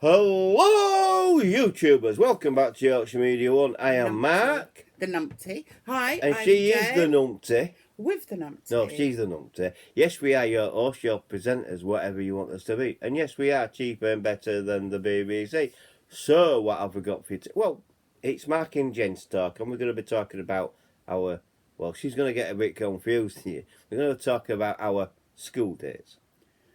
Hello, YouTubers. Welcome back to Yorkshire Media One. I am Numpty. Mark. The numpty. Hi, And I'm she Jo. is the numpty. With the numpty. No, she's the numpty. Yes, we are your hosts, your presenters, whatever you want us to be. And yes, we are cheaper and better than the BBC. So, what have we got for you? Well, it's Mark and Jen's talk, and we're going to be talking about our... Well, she's going to get a bit confused here. We're going to talk about our school days,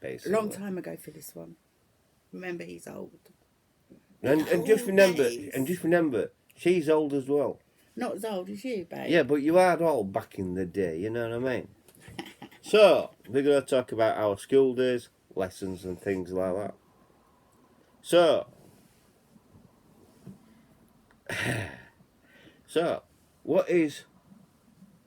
basically. A long time ago for this one. Remember, he's old. And just remember, she's old as well. Not as old as you, babe. Yeah, but you are old back in the day, you know what I mean? So, we're going to talk about our school days, lessons and things like that. So, what is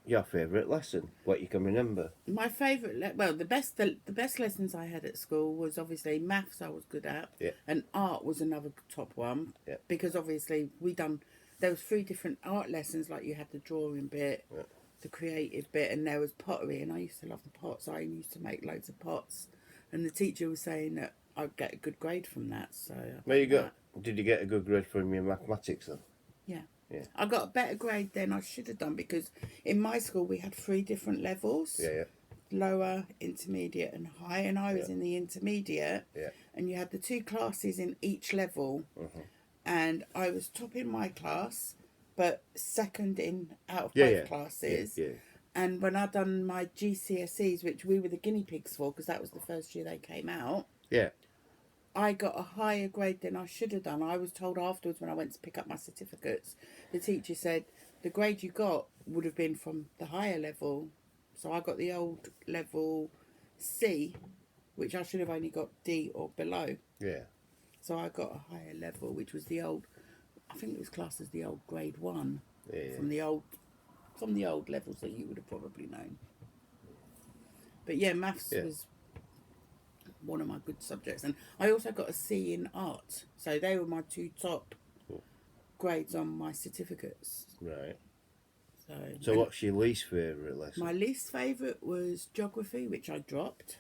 your favourite lesson? What you can remember? My favourite, the best lessons I had at school was obviously maths I was good at. Yeah. And art was another top one. Yeah. Because obviously there was 3 different art lessons, like you had the drawing bit, Yeah. the creative bit, and there was pottery, and I used to love the pots. I used to make loads of pots, and the teacher was saying that I'd get a good grade from that. So There you go. Did you get a good grade from your mathematics then? Yeah. Yeah. I got a better grade than I should have done because in my school we had 3 different levels. Yeah. Lower, intermediate and high, and I was in the intermediate. Yeah. And you had the 2 classes in each level. Mm-hmm. And I was top in my class, but second out of both Yeah. classes. Yeah. And when I done my GCSEs, which we were the guinea pigs for because that was the first year they came out, Yeah. I got a higher grade than I should have done. I was told afterwards when I went to pick up my certificates, the teacher said the grade you got would have been from the higher level. So I got the old level C, which I should have only got D or below. Yeah. So I got a higher level, which was the old, I think it was classed as the old grade 1 Yeah. from the old levels that you would have probably known. But yeah, maths was one of my good subjects, and I also got a C in art. So they were my 2 top grades on my certificates. Right. So what's your least favourite lesson? My least favourite was geography, which I dropped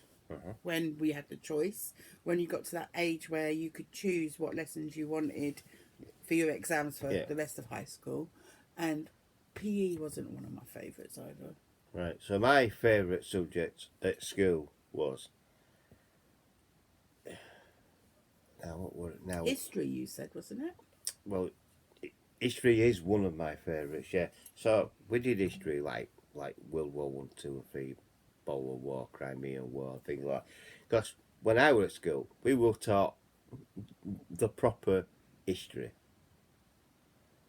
when we had the choice. When you got to that age where you could choose what lessons you wanted for your exams for the rest of high school, and PE wasn't one of my favourites either. Right, so my favourite subject at school was... Now, what were it now? History, you said, wasn't it? Well, history is one of my favourites, yeah. So, we did history like World War 1, 2 and 3, Boer War, Crimean War, things like that. Because when I was at school, we were taught the proper history.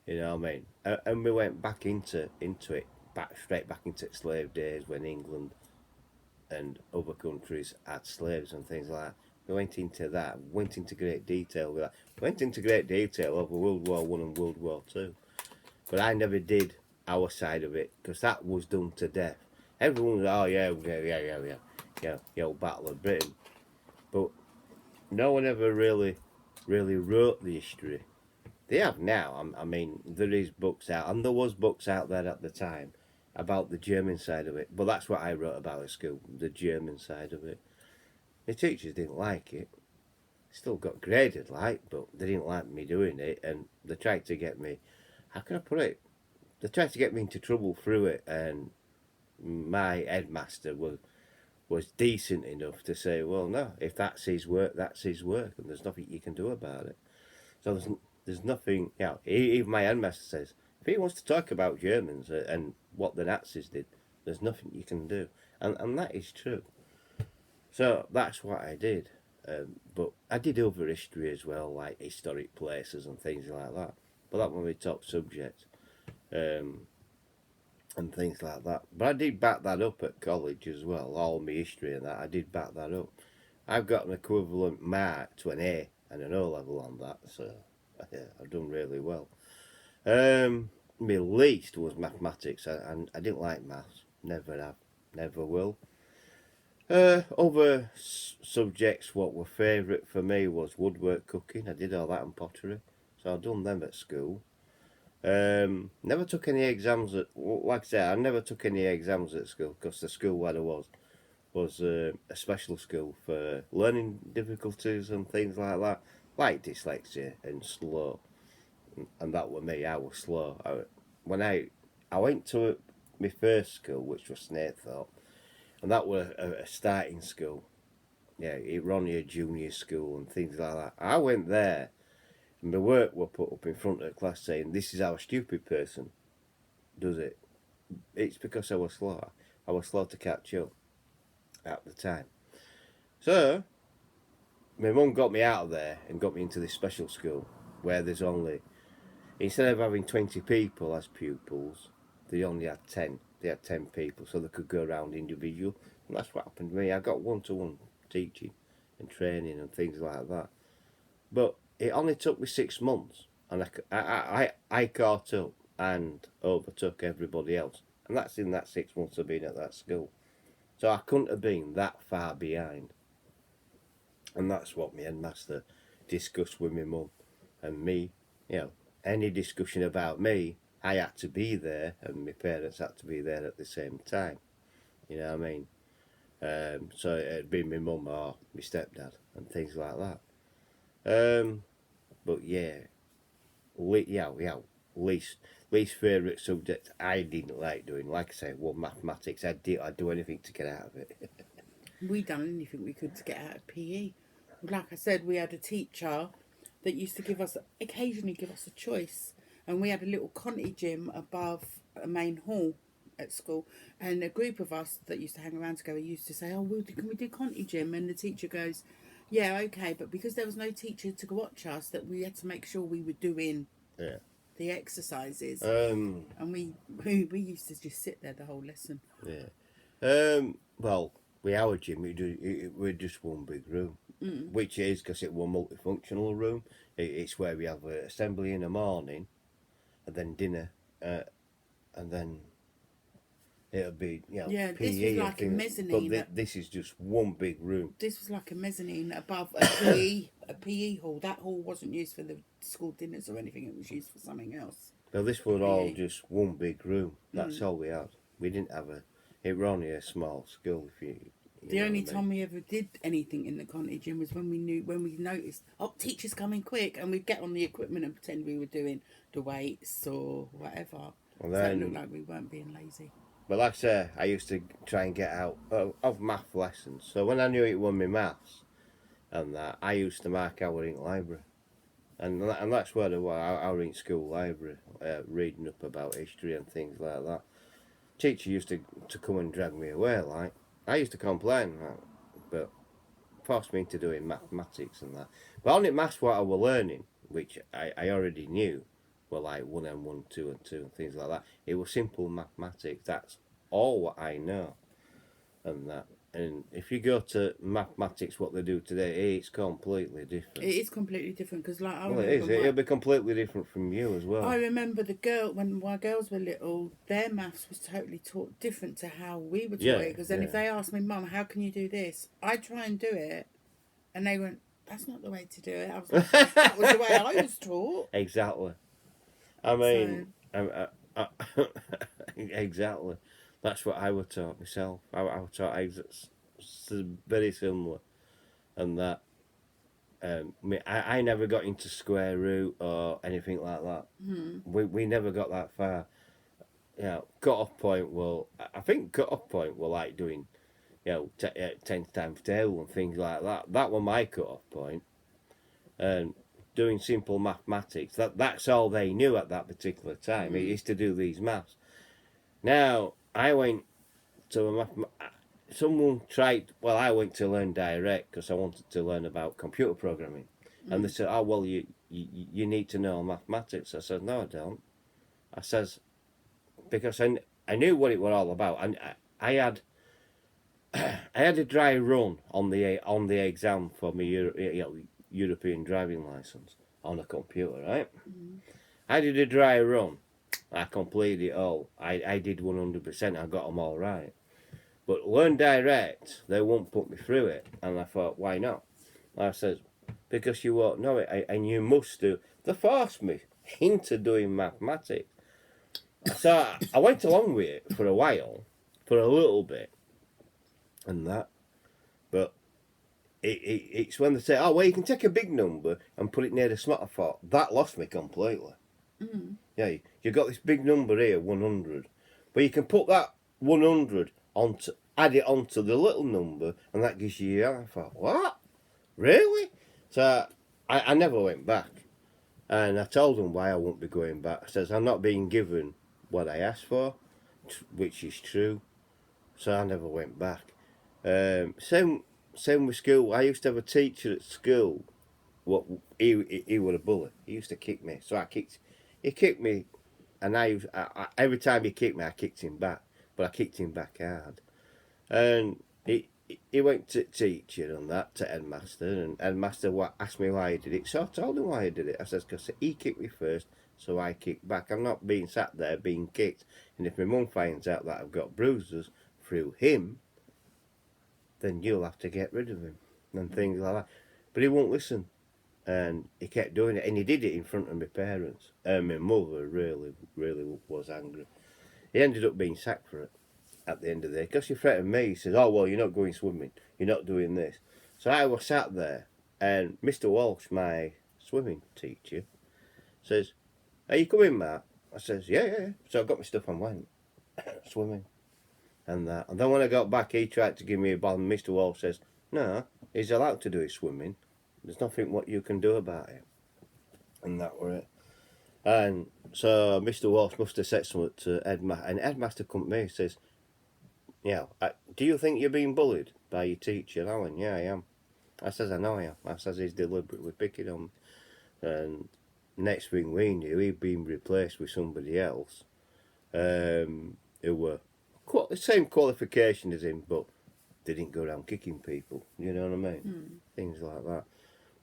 You know what I mean? And we went back into it, straight back into slave days when England and other countries had slaves and things like that. We went into that, went into great detail with that. Went into great detail over World War 1 and World War 2. But I never did our side of it, because that was done to death. Everyone was, oh yeah, Battle of Britain. But no one ever really wrote the history. They have now. I mean, there is books out, and there was books out there at the time about the German side of it. But that's what I wrote about at school, the German side of it. The teachers didn't like it. Still got graded but they didn't like me doing it, and they tried to get me, how can I put it? They tried to get me into trouble through it, and my headmaster was decent enough to say, well, no, if that's his work, that's his work, and there's nothing you can do about it. So there's nothing, even my headmaster says, if he wants to talk about Germans and what the Nazis did, there's nothing you can do. And that is true. So that's what I did. But I did other history as well, like historic places and things like that. But that was my top subject. And things like that. But I did back that up at college as well, all my history and that, I did back that up. I've got an equivalent mark to an A and an O level on that, so yeah, I've done really well. My least was mathematics, and I didn't like maths, never have, never will. Other subjects what were favourite for me was woodwork, cooking. I did all that and pottery, so I've done them at school. Never took any exams like I said, I never took any exams at school, because the school where I was a special school for learning difficulties and things like that. like dyslexia and slow, and that were me. I was slow. I went to my first school, which was Snaithorpe, and that was a starting school. Yeah, it ran a junior school and things like that. I went there, and my work were put up in front of the class saying, "This is how a stupid person does it." It's because I was slow. I was slow to catch up at the time. So, my mum got me out of there and got me into this special school where there's only, instead of having 20 people as pupils, they only had 10. They had 10 people so they could go around individual. And that's what happened to me. I got one-to-one teaching and training and things like that. But it only took me 6 months, and I caught up and overtook everybody else. And that's in that 6 months of being at that school. So I couldn't have been that far behind. And that's what my headmaster discussed with my mum and me. You know, any discussion about me, I had to be there, and my parents had to be there at the same time. You know what I mean? So it'd be my mum or my stepdad and things like that. But yeah, least favourite subject I didn't like doing. Like I say, well, mathematics. I'd do anything to get out of it. We done anything we could to get out of PE. Like I said, we had a teacher that used to occasionally give us a choice, and we had a little Conti gym above a main hall at school, and a group of us that used to hang around together used to say, "Oh, can we do Conti gym?" And the teacher goes, "Yeah, okay," but because there was no teacher to watch us, that we had to make sure we were doing Yeah. the exercises, Um. and we used to just sit there the whole lesson. Yeah. Well, with our gym, we're just one big room, which is because it was a multifunctional room. It's where we have assembly in the morning, and then dinner, and then it'll be Yeah, PE this was and like a things. mezzanine. But this is just one big room. This was like a mezzanine above a PE hall. That hall wasn't used for the school dinners or anything. It was used for something else. Now this was all PE. just one big room. That's all we had. We didn't have it was only a small school. If you The know only what I mean. time we ever did anything in the Conti gym was when we noticed, oh, teacher's coming quick, and we'd get on the equipment and pretend we were doing the weights or whatever. And So it then, looked like we weren't being lazy. but like I say, I used to try and get out of math lessons. So when I knew it was my maths and that, I used to mark our in library. And that's where our in school library, reading up about history and things like that. Teacher used to come and drag me away, like. I used to complain, but forced me into doing mathematics and that. But only maths what I was learning, which I already knew, were like 1 and 1, 2 and 2 and things like that. It was simple mathematics. That's all what I know, and that. And if you go to mathematics, what they do today, it's completely different. It is completely different because, like, Well, it is. It'll be completely different from you as well. I remember when my girls were little, their maths was totally taught different to how we were taught Yeah, it. Because then if yeah. they asked me, "Mum, how can you do this?" I'd try and do it, and they went, "That's not the way to do it." I was like, "That was the way I was taught." Exactly. I mean, exactly. That's what I was taught myself. I was taught very similar, and that. I never got into square root or anything like that. We never got that far. Cut off point. Well, I think cut off point were like doing, 10 times table and things like that. That was my cut off point. And doing simple mathematics. That's all they knew at that particular time. It is to do these maths. Now I went to a someone tried. Well, I went to learn direct because I wanted to learn about computer programming, and they said, "Oh, well, you need to know mathematics." I said, "No, I don't." I says because I knew what it was all about, and I had I had a dry run on the exam for my European driving license on a computer, right? I did a dry run. I completed it all. I did 100%. I got them all right. But learn direct, they won't put me through it. And I thought, why not? I says, because you won't know it, and you must do. They forced me into doing mathematics. So I went along with it for a while, for a little bit, and that. But it's when they say, oh, well, you can take a big number and put it near the smatter fort. That lost me completely. Yeah, you got this big number here, 100, but you can put that 100 onto, add it onto the little number, and that gives you your. I thought, what? Really? So I never went back, and I told them why I won't be going back. I says I'm not being given what I asked for, which is true. So I never went back. Same with school. I used to have a teacher at school. What he was a bully. He used to kick me. So he kicked me, and every time he kicked me, I kicked him back. But I kicked him back hard. And he went to teacher and that, to headmaster, and headmaster asked me why he did it. So I told him why he did it. I says, because he kicked me first, so I kicked back. I'm not being sat there being kicked. And if my mum finds out that I've got bruises through him, then you'll have to get rid of him and things like that. But he won't listen. And he kept doing it, and he did it in front of my parents. And my mother really, really was angry. He ended up being sacked for it at the end of the day, because he threatened me. He said, oh, well, you're not going swimming, you're not doing this. So I was sat there, and Mr. Walsh, my swimming teacher, says, are you coming, Matt? I says, yeah. So I got my stuff and went swimming and that. And then when I got back, he tried to give me a ball, and Mr. Walsh says, no, he's allowed to do his swimming. There's nothing what you can do about it. And that were it. And so Mr. Walsh must have said something to Headmaster, and Headmaster come to me and says, yeah, do you think you're being bullied by your teacher, Alan? Yeah, I am. I says, I know I am. I says, he's deliberately picking on me. And next thing we knew, he'd been replaced with somebody else who were the same qualification as him, but they didn't go around kicking people. You know what I mean? Things like that.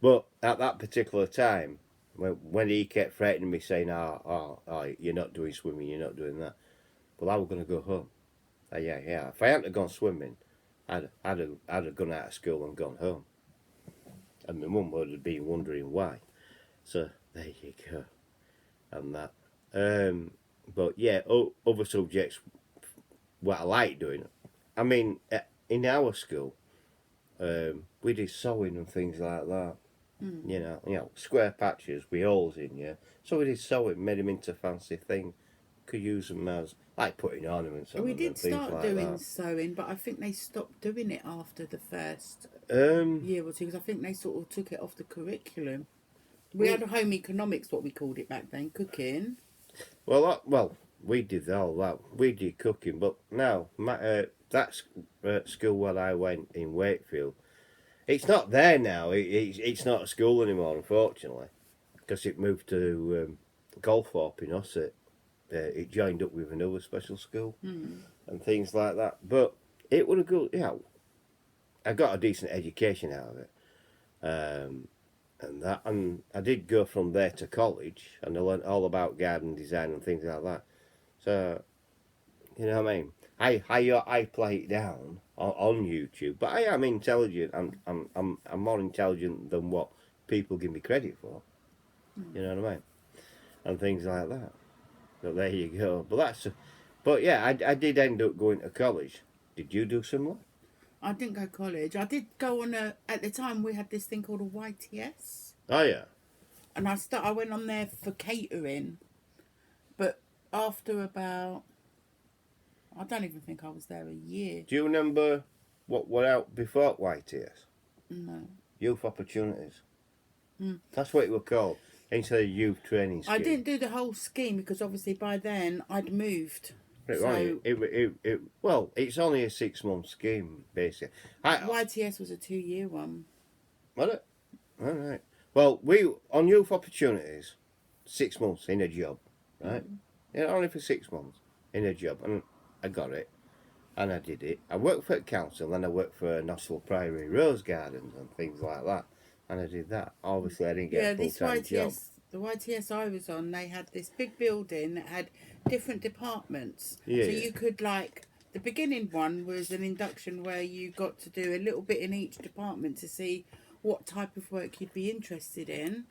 But at that particular time, when he kept threatening me, saying, oh, you're not doing swimming, you're not doing that, well, I was going to go home. Yeah. If I hadn't gone swimming, I'd have gone out of school and gone home. And my mum would have been wondering why. So, there you go. And that. But yeah, other subjects, what I like doing, I mean, in our school, we did sewing and things like that. You know, square patches with holes in, yeah. So we did sewing, made them into fancy things. Could use them as, like putting ornaments on We them did and things start like doing that. sewing, but I think they stopped doing it after the first Um, year or two, because I think they sort of took it off the curriculum. We had home economics, what we called it back then, cooking. well, we did all that. We did cooking, but now, that's school where I went in Wakefield. It's not there now. It's not a school anymore, unfortunately, because it moved to Goldthorpe in Ossett. It joined up with another special school and things like that. But it would have good. I got a decent education out of it, and I did go from there to college, and I learned all about garden design and things like that. So, you know what I mean. I play it down on YouTube, but I am intelligent. I'm more intelligent than what people give me credit for. You know what I mean, and things like that. So there you go. But yeah, I did end up going to college. Did you do similar? I didn't go college. I did go on at the time we had this thing called a YTS. Oh yeah. And I went on there for catering. But after about, I don't even think I was there a year. Do you remember what went out before YTS? No. Youth Opportunities. That's what it was called. Instead of Youth Training Scheme. I didn't do the whole scheme because obviously by then I'd moved. Right, well, it's only a 6-month scheme, basically. YTS was a 2-year one. Was it? All right. Well, we on Youth Opportunities, 6 months in a job, right? Yeah, only for 6 months in a job, and I got it, and I did it. I worked for the council, and I worked for Nossal Priory Rose Gardens and things like that, and I did that. Obviously, I didn't get a full-time job. The YTS I was on, they had this big building that had different departments. Yeah. So you could the beginning one was an induction where you got to do a little bit in each department to see what type of work you'd be interested in.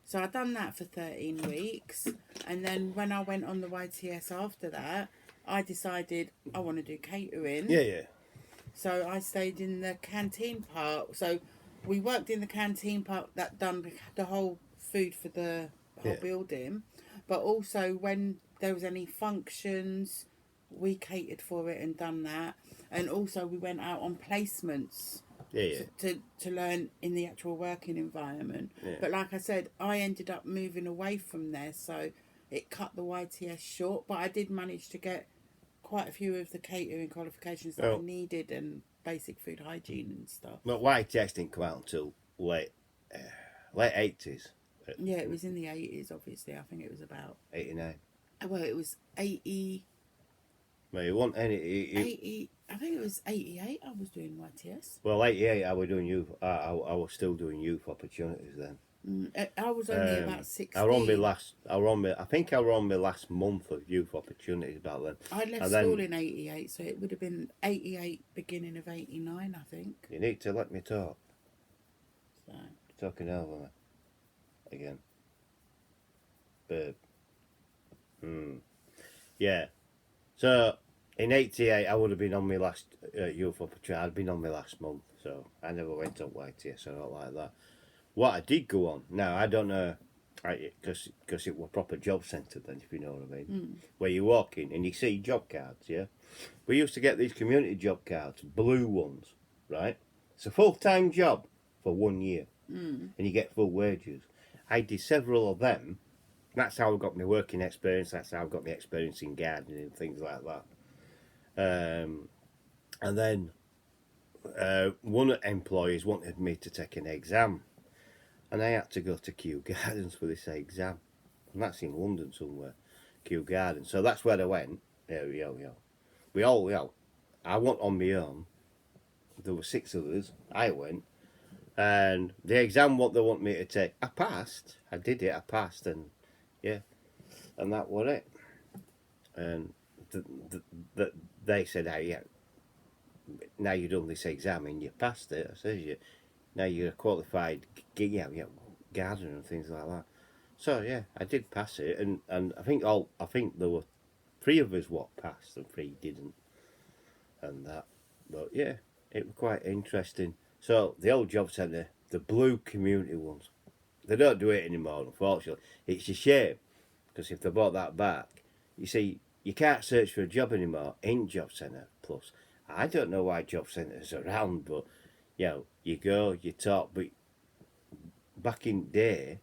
So I done that for 13 weeks, and then when I went on the YTS after that, I decided I want to do catering. Yeah. So I stayed in the canteen part. So we worked in the canteen part that done the whole food for the whole Yeah. building, but also when there was any functions, we catered for it and done that. And also we went out on placements Yeah, yeah. to learn in the actual working environment. Yeah. But like I said, I ended up moving away from there, so it cut the YTS short. But I did manage to get quite a few of the catering qualifications that I Oh. needed and basic food hygiene and stuff. But YTS didn't come out until late 80s, Yeah, it was in the 80s, obviously. I think it was about, 89. well, it was 80, Well, you want any? 80, I think it was 88 I was doing YTS. Well, 88, I was doing youth. I was still doing youth opportunities then. I was only about 16. I were on my last. I think I were on my last month of youth opportunities back then. I left and then- school in 88, so it would have been 88, beginning of 89, I think. You need to let me talk. So. You're talking over me again. But yeah. So in '88, I would have been on my last youth opportunity. I'd been on my last month, so I never went on YTS or not like that. What I did go on, now I don't know, because it was proper job centre then, if you know what I mean. Where you walk in and you see job cards, yeah. We used to get these community job cards, blue ones, right? It's a full-time job for 1 year, and you get full wages. I did several of them. That's how I got my working experience. That's how I got my experience in gardening and things like that. And then one of the employees wanted me to take an exam, and I had to go to Kew Gardens for this exam, and that's in London somewhere, Kew Gardens. So that's where I went. We all, I went on my own. There were 6 of us. I went, and the exam what they want me to take, I passed. I did it. I passed, and yeah, and that was it. And they said, "Hey, yeah, now you've done this exam and you passed it." I said, "Yeah, now you're a qualified gardener and things like that." So yeah, I did pass it, and I think there were 3 of us what passed and 3 didn't, and that. But yeah, it was quite interesting. So the old job centre, the blue community ones, they don't do it anymore, unfortunately. It's a shame, because if they brought that back, you see, you can't search for a job anymore in Job Centre Plus. I don't know why Job Centre's around, but you go, you talk. But back in the day,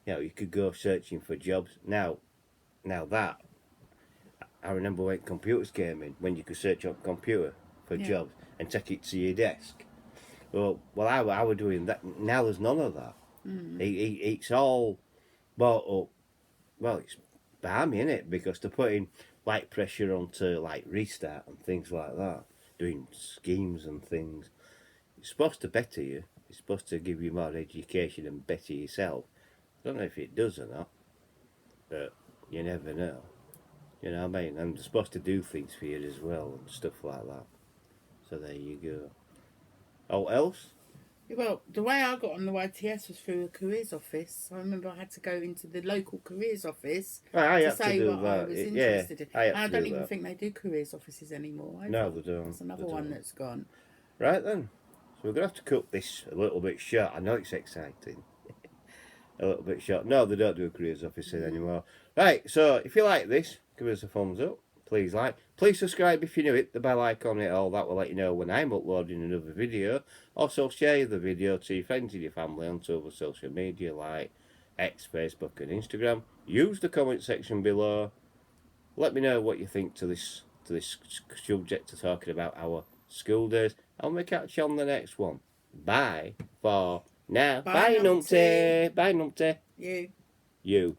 you could go searching for jobs. Now that, I remember when computers came in, when you could search on computer for jobs and take it to your desk. Well, I was doing that. Now there's none of that. It's all bought up. Well, it's balmy, isn't it? Because they're putting like pressure onto like Restart and things like that, doing schemes and things. It's supposed to better you. It's supposed to give you more education and better yourself. I don't know if it does or not, but you never know. You know what I mean? And they're supposed to do things for you as well and stuff like that. So there you go. Oh, else? Well, the way I got on the YTS was through a careers office. I remember I had to go into the local careers office I to had say to do what that. I was Yeah, interested in. I had And I to don't do even that. think they do careers offices anymore. No, they don't. That's another They one don't. that's gone. Right then. So we're going to have to cut this a little bit short. I know it's exciting. A little bit short. No, they don't do a careers officer anymore. Right, so if you like this, give us a thumbs up. Please like. Please subscribe if you're new. Hit the bell icon, all that will let you know when I'm uploading another video. Also share the video to your friends and your family onto other social media like X, Facebook and Instagram. Use the comment section below. Let me know what you think to this subject of talking about our school days. And we'll catch you on the next one. Bye for now. Bye, Bye, Numpty. Bye, Numpty. You. You.